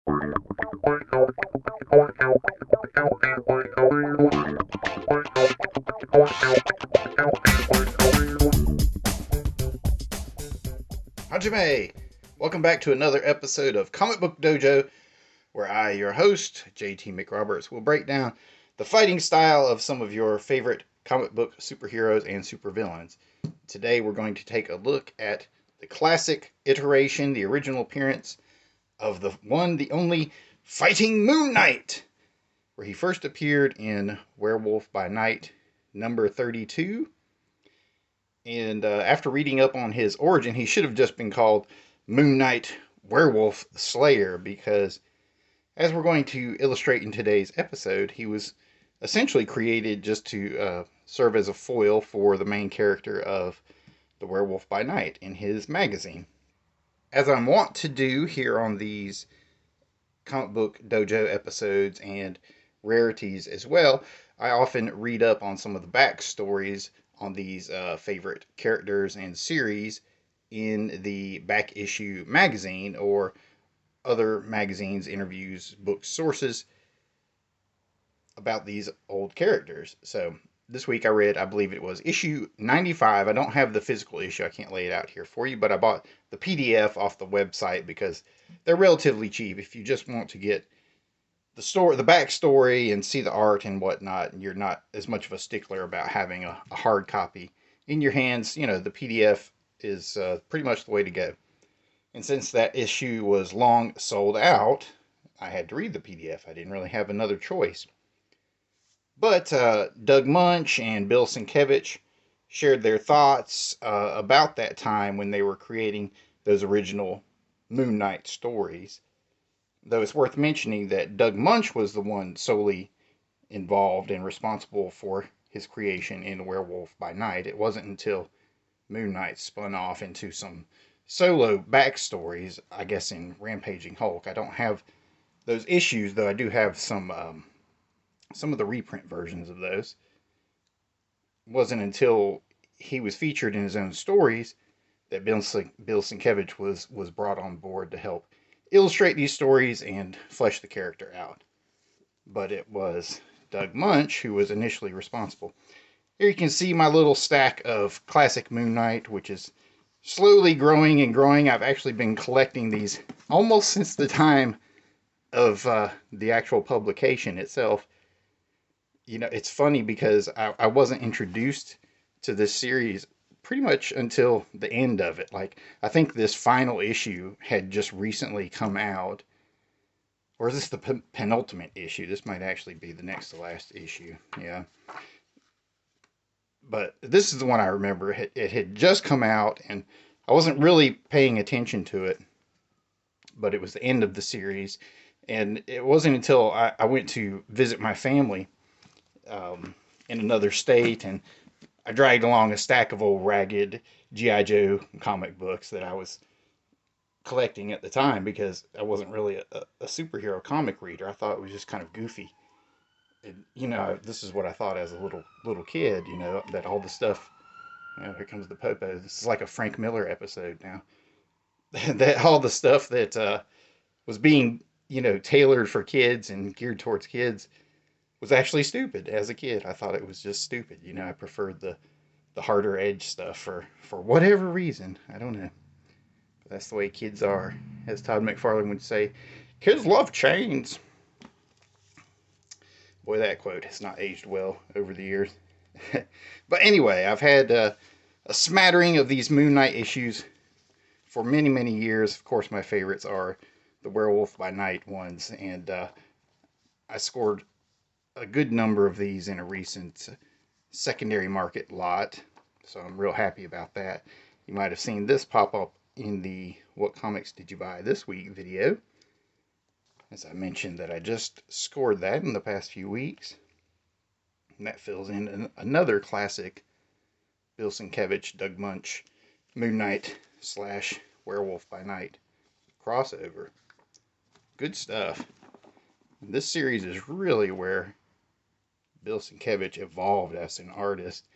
Hajime! Welcome back to another episode of Comic Book Dojo, where I, your host, JT McRoberts, will break down the fighting style of some of your favorite comic book superheroes and supervillains. Today we're going to take a look at the classic iteration, the original appearance of the one, the only, Fighting Moon Knight, where he first appeared in Werewolf by Night, number 32. And after reading up on his origin, he should have just been called Moon Knight Werewolf Slayer, because as we're going to illustrate in today's episode, he was essentially created just to serve as a foil for the main character of the Werewolf by Night in his magazine. As I'm wont to do here on these Comic Book Dojo episodes and rarities as well, I often read up on some of the backstories on these favorite characters and series in the back issue magazine or other magazines, interviews, books, sources about these old characters. So this week I read, I believe it was issue 95. I don't have the physical issue. I can't lay it out here for you, but I bought the PDF off the website because they're relatively cheap. If you just want to get the story, the backstory, and see the art and whatnot, and you're not as much of a stickler about having a hard copy in your hands, you know, the PDF is pretty much the way to go. And since that issue was long sold out, I had to read the PDF. I didn't really have another choice. But Doug Moench and Bill Sienkiewicz shared their thoughts about that time when they were creating those original Moon Knight stories. Though it's worth mentioning that Doug Moench was the one solely involved and responsible for his creation in Werewolf by Night. It wasn't until Moon Knight spun off into some solo backstories, I guess in Rampaging Hulk. I don't have those issues, though I do have some of the reprint versions of those. It wasn't until he was featured in his own stories that Bill Sienkiewicz was brought on board to help illustrate these stories and flesh the character out. But it was Doug Moench who was initially responsible. Here you can see my little stack of classic Moon Knight, which is slowly growing and growing. I've actually been collecting these almost since the time of the actual publication itself. You know, it's funny because I wasn't introduced to this series pretty much until the end of it. Like, I think this final issue had just recently come out. Or is this the penultimate issue? This might actually be the next to last issue. Yeah. But this is the one I remember. It had just come out, and I wasn't really paying attention to it. But it was the end of the series. And it wasn't until I went to visit my family in another state, and I dragged along a stack of old ragged G.I. Joe comic books that I was collecting at the time, because I wasn't really a superhero comic reader. I thought it was just kind of goofy. And, you know, this is what I thought as a little kid, you know, that all the stuff, you know, here comes the popo. This is like a Frank Miller episode now. That all the stuff that was being, you know, tailored for kids and geared towards kids was actually stupid as a kid. I thought it was just stupid. You know, I preferred the harder edge stuff for whatever reason. I don't know. But that's the way kids are. As Todd McFarlane would say, kids love chains. Boy, that quote has not aged well over the years. But anyway, I've had a smattering of these Moon Knight issues for many, many years. Of course, my favorites are the Werewolf by Night ones. And I scored a good number of these in a recent secondary market lot, so I'm real happy about that. You might have seen this pop up in the What Comics Did You Buy This Week video, as I mentioned that I just scored that in the past few weeks. And that fills in another classic Bill Sienkiewicz, Doug Moench, Moon Knight / Werewolf by Night crossover. Good stuff. This series is really where Bill Sienkiewicz evolved as an artist.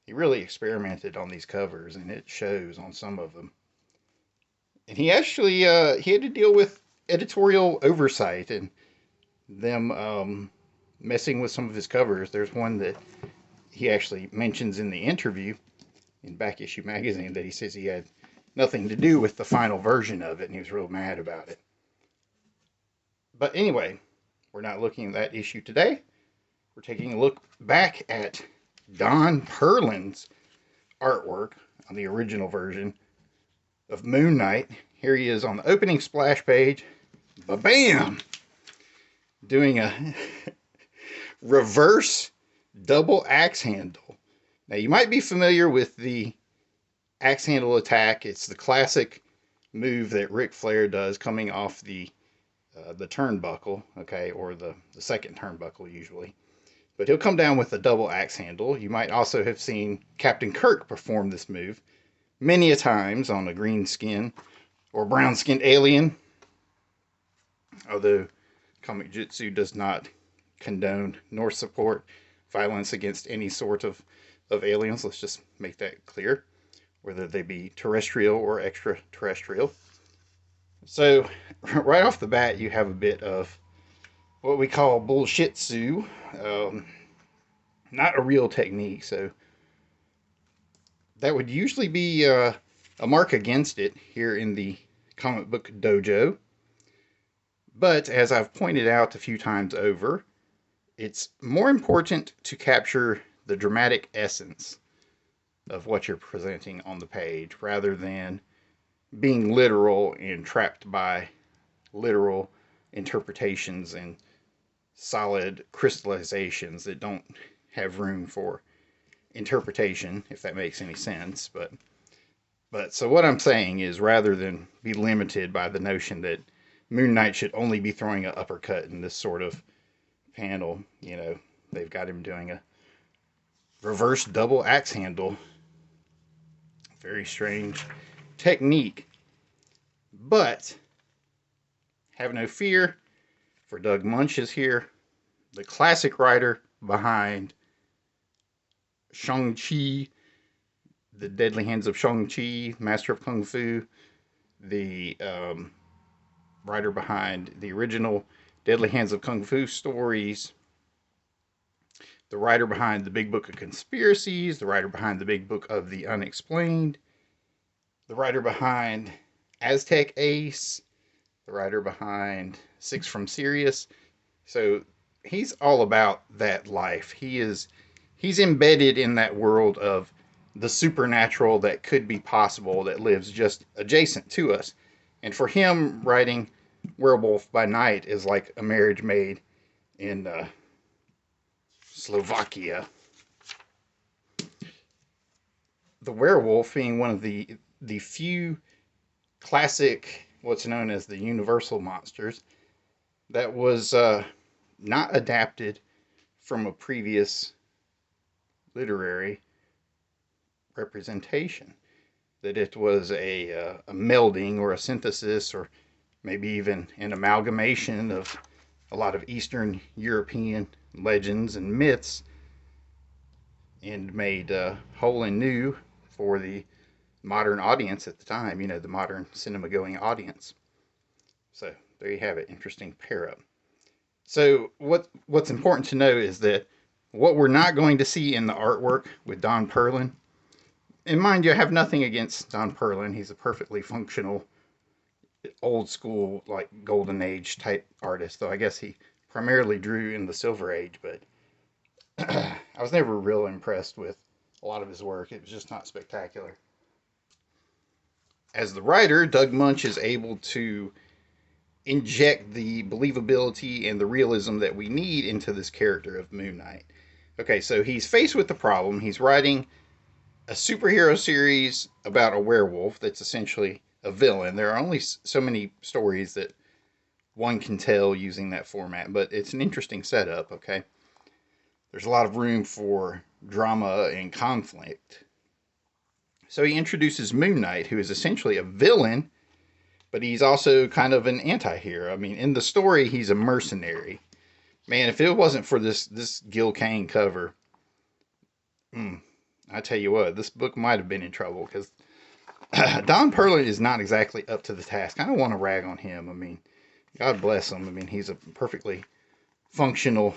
He really experimented on these covers, and it shows on some of them. And he actually he had to deal with editorial oversight and them messing with some of his covers. There's one that he actually mentions in the interview in Back Issue Magazine that he says he had nothing to do with the final version of it, and he was real mad about it. But anyway, we're not looking at that issue today. We're taking a look back at Don Perlin's artwork on the original version of Moon Knight. Here he is on the opening splash page. Ba-bam! Doing a reverse double axe handle. Now, you might be familiar with the axe handle attack. It's the classic move that Ric Flair does coming off the turnbuckle, okay, or the second turnbuckle usually. But he'll come down with a double axe handle. You might also have seen Captain Kirk perform this move many a times on a green skin or brown skinned alien. Although Comic-Jutsu does not condone nor support violence against any sort of aliens. Let's just make that clear, whether they be terrestrial or extraterrestrial. So, right off the bat, you have a bit of what we call bullshitsu. Not a real technique, so that would usually be a mark against it here in the Comic Book Dojo. But as I've pointed out a few times over, it's more important to capture the dramatic essence of what you're presenting on the page rather than being literal and trapped by literal interpretations and solid crystallizations that don't have room for interpretation, if that makes any sense. But so what I'm saying is, rather than be limited by the notion that Moon Knight should only be throwing an uppercut in this sort of panel, you know, they've got him doing a reverse double axe handle. Very strange technique. But have no fear, for Doug Moench is here, the classic writer behind Shang-Chi, The Deadly Hands of Shang-Chi, Master of Kung Fu, the writer behind the original Deadly Hands of Kung Fu stories, the writer behind the Big Book of Conspiracies, the writer behind the Big Book of the Unexplained, the writer behind Aztec Ace, the writer behind Six from Sirius. So he's all about that life. He's embedded in that world of the supernatural that could be possible, that lives just adjacent to us. And for him, writing Werewolf by Night is like a marriage made in Slovakia. The werewolf being one of the few classic, what's known as the universal monsters, that was not adapted from a previous literary representation. That it was a melding or a synthesis or maybe even an amalgamation of a lot of Eastern European legends and myths and made whole and new for the modern audience at the time, you know, the modern cinema-going audience. So there you have it, interesting pair-up. So what's important to know is that what we're not going to see in the artwork with Don Perlin, and mind you, I have nothing against Don Perlin. He's a perfectly functional, old school, like golden age type artist, though I guess he primarily drew in the Silver Age, but I was never real impressed with a lot of his work. It was just not spectacular. As the writer, Doug Moench is able to inject the believability and the realism that we need into this character of Moon Knight. Okay, so he's faced with the problem. He's writing a superhero series about a werewolf that's essentially a villain. There are only so many stories that one can tell using that format, but it's an interesting setup, okay? There's a lot of room for drama and conflict. So he introduces Moon Knight, who is essentially a villain, but he's also kind of an anti-hero. I mean, in the story, he's a mercenary. Man, if it wasn't for this Gil Kane cover, I tell you what, this book might have been in trouble, because Don Perlin is not exactly up to the task. I don't want to rag on him. I mean, God bless him. I mean, he's a perfectly functional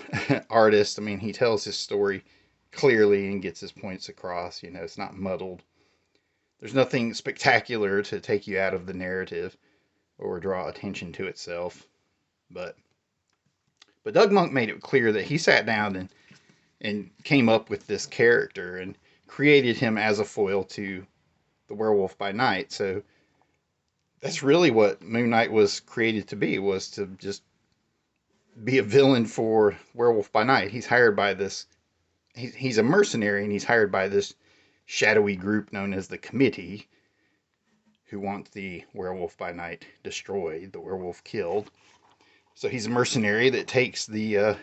artist. I mean, he tells his story clearly and gets his points across. You know, it's not muddled. There's nothing spectacular to take you out of the narrative or draw attention to itself. But Doug Moench made it clear that he sat down and came up with this character and created him as a foil to the Werewolf by Night. So that's really what Moon Knight was created to be, was to just be a villain for Werewolf by Night. He's hired by this, he's a mercenary, and he's hired by this shadowy group known as the Committee, who want the Werewolf by Night destroyed, the werewolf killed. So he's a mercenary that takes the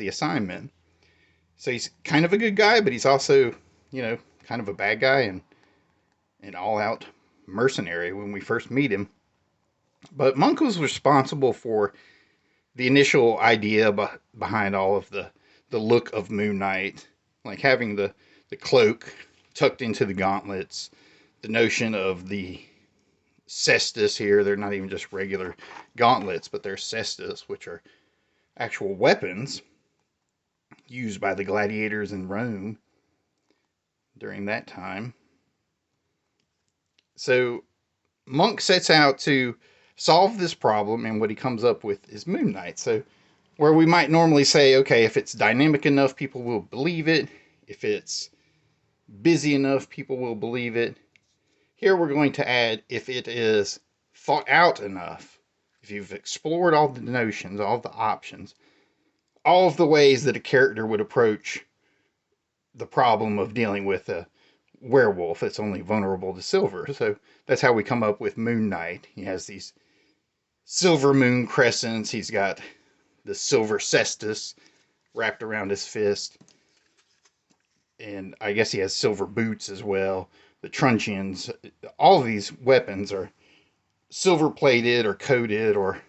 assignment. So he's kind of a good guy, but he's also, you know, kind of a bad guy and an all-out mercenary when we first meet him. But Moench was responsible for the initial idea behind all of the look of Moon Knight, like having the cloak tucked into the gauntlets, the notion of the cestus here. They're not even just regular gauntlets, but they're cestus, which are actual weapons used by the gladiators in Rome during that time. So Moench sets out to solve this problem, and what he comes up with is Moon Knight. So where we might normally say, okay, if it's dynamic enough, people will believe it. If it's busy enough, people will believe it. Here we're going to add, if it is thought out enough, if you've explored all the notions, all the options, all of the ways that a character would approach the problem of dealing with a werewolf that's only vulnerable to silver. So that's how we come up with Moon Knight. He has these silver moon crescents. He's got the silver cestus wrapped around his fist. And I guess he has silver boots as well. The truncheons. All of these weapons are silver plated or coated or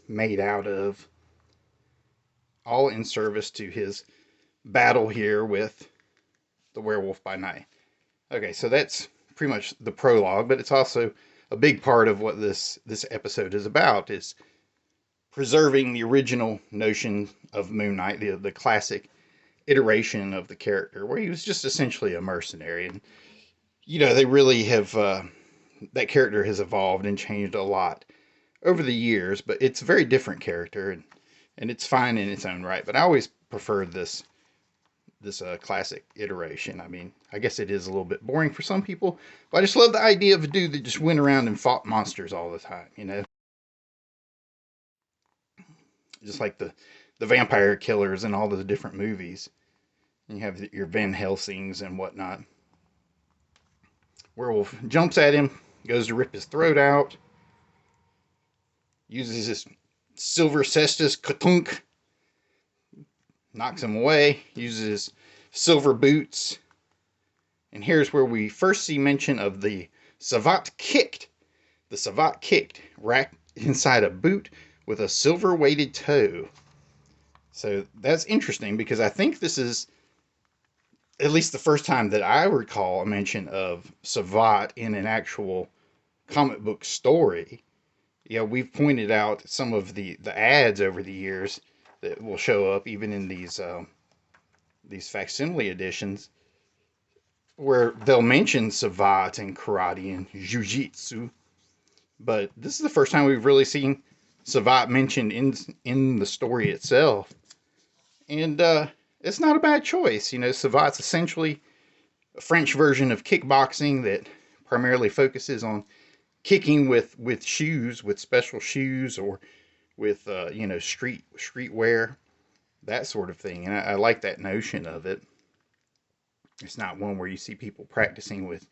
made out of, all in service to his battle here with the Werewolf by Night. Okay, so that's pretty much the prologue, but it's also a big part of what this episode is about, is preserving the original notion of Moon Knight, the classic iteration of the character, where he was just essentially a mercenary. And, you know, they really have, that character has evolved and changed a lot over the years, but it's a very different character, and it's fine in its own right. But I always preferred this classic iteration. I mean, I guess it is a little bit boring for some people, but I just love the idea of a dude that just went around and fought monsters all the time, you know? Just like the vampire killers in all the different movies. You have your Van Helsings and whatnot. Werewolf jumps at him, goes to rip his throat out, uses his silver cestus, katunk, knocks him away, uses his silver boots. And here's where we first see mention of the Savate kicked. The Savate kicked, wrapped inside a boot with a silver weighted toe. So that's interesting, because I think this is at least the first time that I recall a mention of Savate in an actual comic book story. Yeah, we've pointed out some of the ads over the years that will show up even in these facsimile editions, where they'll mention Savate and karate and jiu-jitsu. But this is the first time we've really seen Savate mentioned in the story itself. And it's not a bad choice. You know, Savate's essentially a French version of kickboxing that primarily focuses on kicking with shoes, with special shoes, or with you know, streetwear, that sort of thing. And I like that notion of it. It's not one where you see people practicing with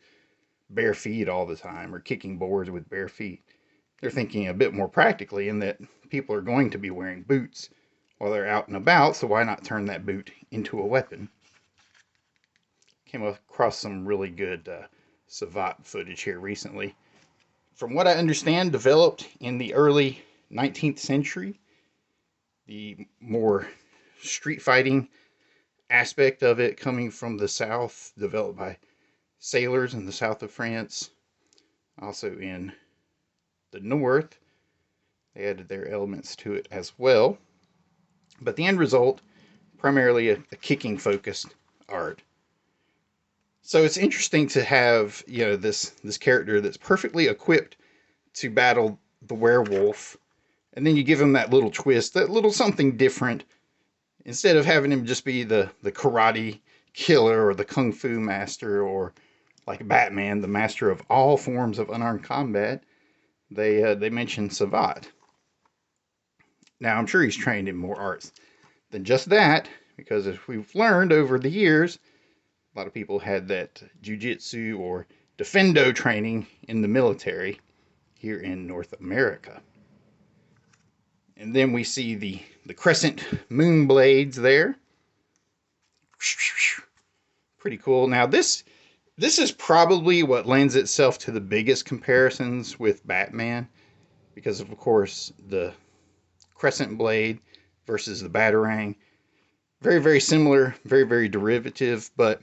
bare feet all the time or kicking boards with bare feet. They're thinking a bit more practically in that people are going to be wearing boots while they're out and about, so why not turn that boot into a weapon? Came across some really good Savate footage here recently. From what I understand, developed in the early 19th century. The more street fighting aspect of it coming from the south, developed by sailors in the south of France. Also in the north, They added their elements to it as well. But the end result, primarily a kicking focused art. So it's interesting to have, this character that's perfectly equipped to battle the werewolf, and then you give him that little twist, that little something different. Instead of having him just be the karate killer or the kung fu master, or like Batman, the master of all forms of unarmed combat, they mention Savate. Now, I'm sure he's trained in more arts than just that, because as we've learned over the years, a lot of people had that jiu-jitsu or defendo training in the military here in North America. And then we see the Crescent moon blades there. Pretty cool. Now, this is probably what lends itself to the biggest comparisons with Batman, because of course the Crescent blade versus the Batarang, very, very similar, very, very derivative, but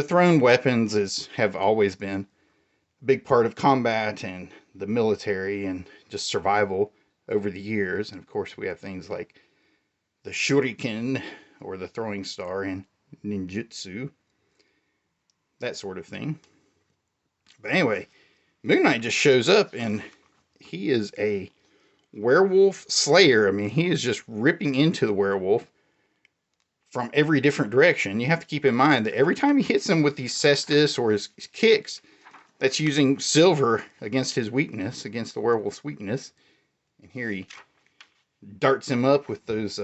thrown weapons have always been a big part of combat and the military and just survival over the years. And of course we have things like the shuriken, or the throwing star in ninjutsu, that sort of thing. But anyway, Moon Knight just shows up, and he is a werewolf slayer. I mean, he is just ripping into the werewolf from every different direction. You have to keep in mind that every time he hits him with these cestis or his kicks, that's using silver against his weakness, against the werewolf's weakness. And here he darts him up with those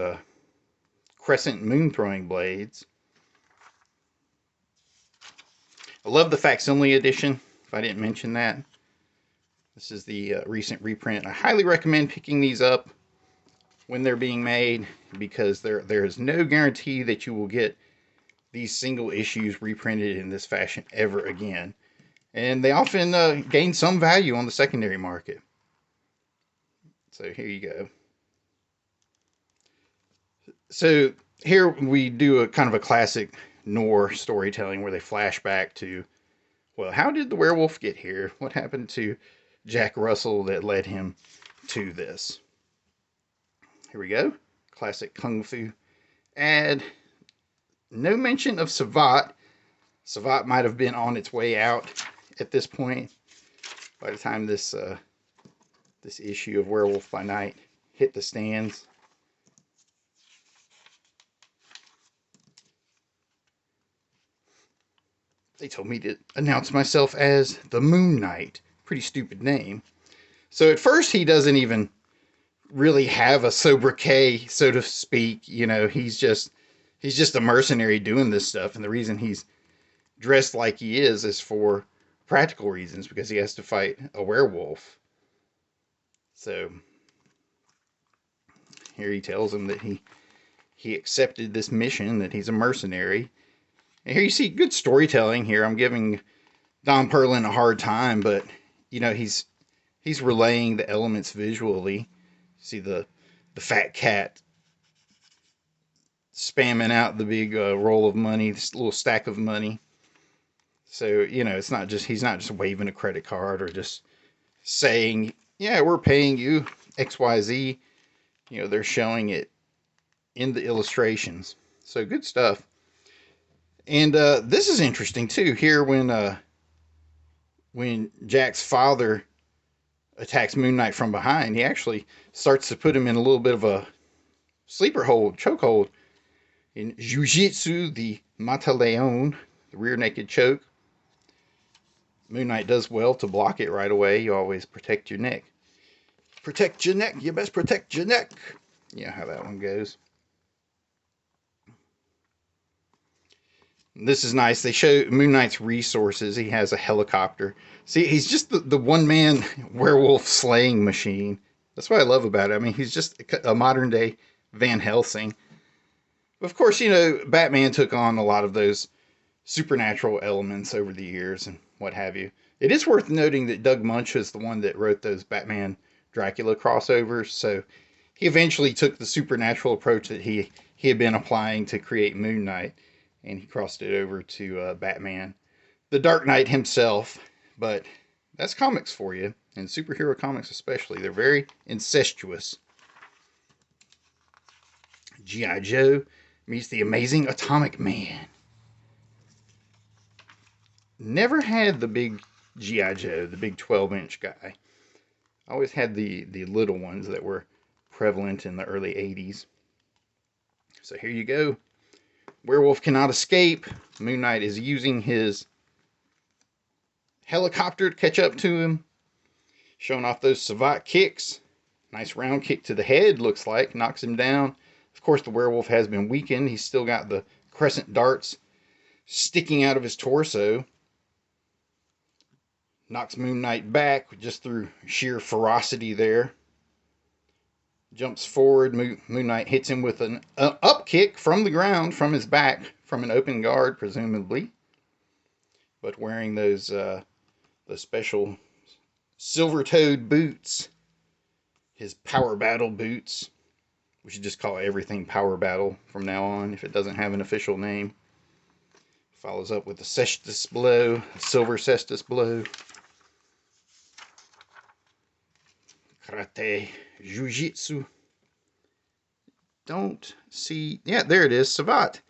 Crescent moon throwing blades. I love the facsimile edition, if I didn't mention that. This is the recent reprint. I highly recommend picking these up when they're being made, because there is no guarantee that you will get these single issues reprinted in this fashion ever again. And they often gain some value on the secondary market. So here you go. So here we do a kind of a classic noir storytelling where they flash back to, well, how did the werewolf get here? What happened to Jack Russell that led him to this? Here we go. Classic Kung Fu ad. No mention of Savate. Savate might have been on its way out at this point by the time this issue of Werewolf by Night hit the stands. They told me to announce myself as the Moon Knight. Pretty stupid name. So at first he doesn't even really have a sobriquet, so to speak. He's just a mercenary doing this stuff, and the reason he's dressed like he is for practical reasons, because he has to fight a werewolf. So here he tells him that he accepted this mission, that he's a mercenary. And here you see good storytelling here. I'm giving Don Perlin a hard time, but he's relaying the elements visually. See the fat cat spamming out the big roll of money, this little stack of money. So, it's not just, he's not just waving a credit card or just saying, yeah, we're paying you XYZ. They're showing it in the illustrations. So good stuff. And this is interesting too. Here when Jack's father attacks Moon Knight from behind, he actually starts to put him in a little bit of a sleeper hold, chokehold. In Jiu-Jitsu, the Mata-Leon, the rear naked choke, Moon Knight does well to block it right away. You always protect your neck. Protect your neck. You best protect your neck. You know how that one goes. This is nice. They show Moon Knight's resources. He has a helicopter. See, he's just the one-man werewolf slaying machine. That's what I love about it. I mean, he's just a modern-day Van Helsing. Of course, Batman took on a lot of those supernatural elements over the years and what have you. It is worth noting that Doug Moench is the one that wrote those Batman Dracula crossovers, so he eventually took the supernatural approach that he had been applying to create Moon Knight, and he crossed it over to Batman, the Dark Knight himself. But That's comics for you, and superhero comics especially. They're very incestuous. G.I. Joe meets the Amazing Atomic Man. Never had the big G.I. Joe, the big 12-inch guy. I always had the little ones that were prevalent in the early 80s. So here you go. Werewolf cannot escape. Moon Knight is using his helicopter to catch up to him. Showing off those Savate kicks. Nice round kick to the head, looks like. Knocks him down. Of course, the werewolf has been weakened. He's still got the crescent darts sticking out of his torso. Knocks Moon Knight back just through sheer ferocity there. Jumps forward. Moon Knight hits him with an up kick from the ground, from his back, from an open guard, presumably. But wearing those the special silver-toed boots. His power battle boots. We should just call everything Power Battle from now on, if it doesn't have an official name. Follows up with the cestus blow, silver cestus blow. Karate, Jiu-Jitsu. Don't see... Yeah, there it is, Savate.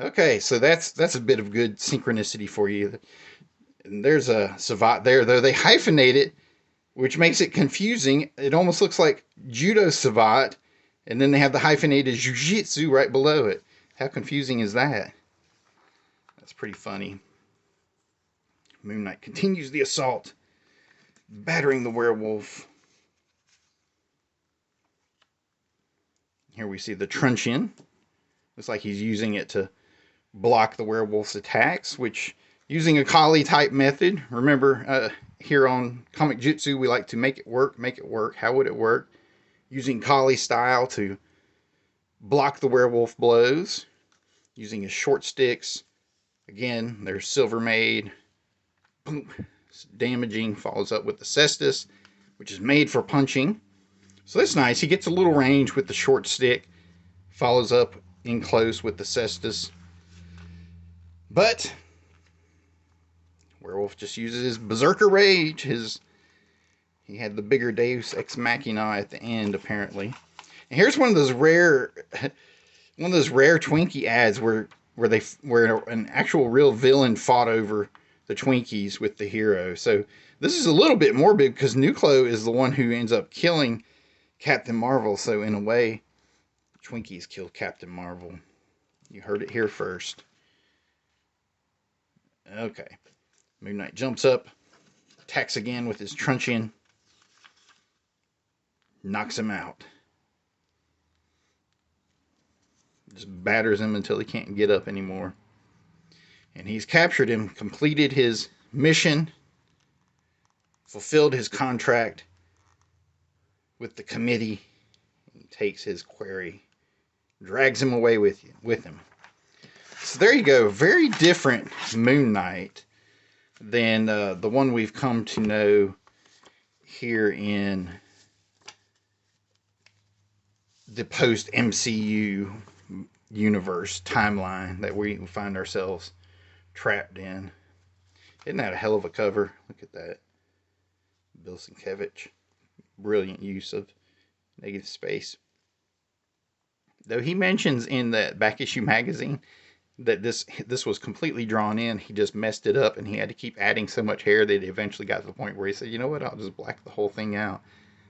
Okay, so that's a bit of good synchronicity for you. And there's a Savate there, though. They hyphenate it, which makes it confusing. It almost looks like Judo Savate, and then they have the hyphenated Jiu-Jitsu right below it. How confusing is that? That's pretty funny. Moon Knight continues the assault, battering the werewolf. Here we see the truncheon. Looks like he's using it to block the werewolf's attacks, which, using a Kali type method, remember here on Comic-Jutsu we like to make it work. How would it work? Using Kali style to block the werewolf blows, using his short sticks. Again, they're silver made. Boom. It's damaging. Follows up with the cestus, which is made for punching. So that's nice. He gets a little range with the short stick. Follows up in close with the cestus. But werewolf just uses his berserker rage. He had the bigger Deus Ex Machina at the end, apparently. And here's one of those rare Twinkie ads where an actual real villain fought over the Twinkies with the hero. So this is a little bit morbid because Nucleus is the one who ends up killing Captain Marvel. So in a way, Twinkies killed Captain Marvel. You heard it here first. Okay. Moon Knight jumps up, attacks again with his truncheon, knocks him out. Just batters him until he can't get up anymore. And he's captured him, completed his mission, fulfilled his contract with the committee. He takes his quarry, drags him away with him. So there you go. Very different Moon Knight than the one we've come to know here in the post-MCU universe timeline that we find ourselves trapped in. Isn't that a hell of a cover? Look at that. Bill Sienkiewicz. Brilliant use of negative space. Though he mentions in that back issue magazine that this was completely drawn in. He just messed it up and he had to keep adding so much hair that it eventually got to the point where he said, you know what, I'll just black the whole thing out.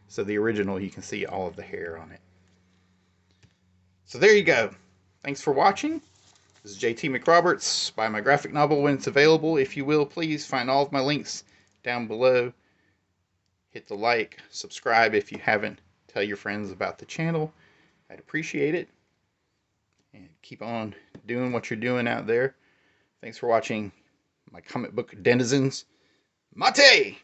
So the original, you can see all of the hair on it. So there you go. Thanks for watching. This is JT McRoberts. Buy my graphic novel when it's available. If you will, please find all of my links down below. Hit the like, subscribe if you haven't. Tell your friends about the channel. I'd appreciate it. And keep on doing what you're doing out there. Thanks for watching my comic book denizens. Mate!